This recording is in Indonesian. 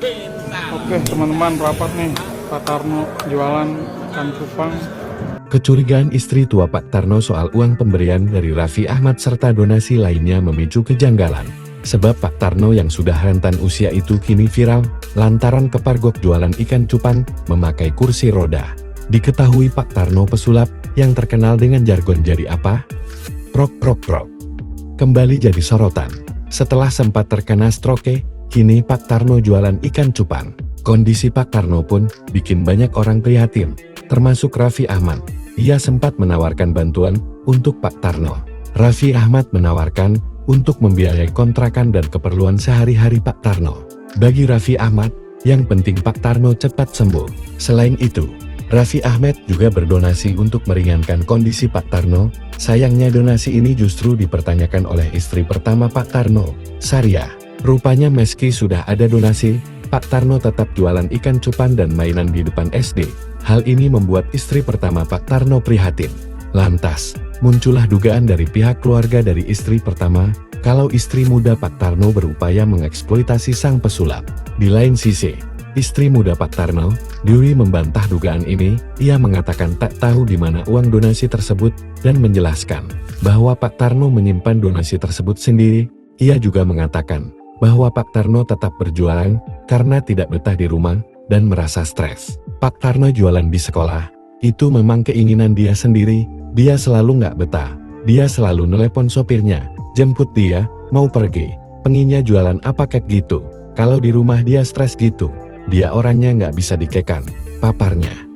Oke teman-teman, rapat nih Pak Tarno jualan ikan cupang. Kecurigaan istri tua Pak Tarno soal uang pemberian dari Raffi Ahmad serta donasi lainnya memicu kejanggalan. Sebab Pak Tarno yang sudah rentan usia itu kini viral, lantaran kepargok jualan ikan cupang, memakai kursi roda. Diketahui Pak Tarno pesulap, yang terkenal dengan jargon jadi apa? Prok prok prok. Kembali jadi sorotan. Setelah sempat terkena stroke, kini Pak Tarno jualan ikan cupang. Kondisi Pak Tarno pun bikin banyak orang prihatin, termasuk Raffi Ahmad. Ia sempat menawarkan bantuan untuk Pak Tarno. Raffi Ahmad menawarkan untuk membiayai kontrakan dan keperluan sehari-hari Pak Tarno. Bagi Raffi Ahmad, yang penting Pak Tarno cepat sembuh. Selain itu, Raffi Ahmad juga berdonasi untuk meringankan kondisi Pak Tarno. Sayangnya donasi ini justru dipertanyakan oleh istri pertama Pak Tarno, Saria. Rupanya meski sudah ada donasi, Pak Tarno tetap jualan ikan cupang dan mainan di depan SD. Hal ini membuat istri pertama Pak Tarno prihatin. Lantas, muncullah dugaan dari pihak keluarga dari istri pertama, kalau istri muda Pak Tarno berupaya mengeksploitasi sang pesulap. Di lain sisi, istri muda Pak Tarno, Dewi, membantah dugaan ini. Ia mengatakan tak tahu di mana uang donasi tersebut, dan menjelaskan bahwa Pak Tarno menyimpan donasi tersebut sendiri. Ia juga mengatakan bahwa Pak Tarno tetap berjualan karena tidak betah di rumah dan merasa stres. Pak Tarno jualan di sekolah, itu memang keinginan dia sendiri. Dia selalu nggak betah. Dia selalu nelepon sopirnya, jemput dia, mau pergi. Pengennya jualan apa kayak gitu. Kalau di rumah dia stres gitu. Dia orangnya nggak bisa dikekan, paparnya.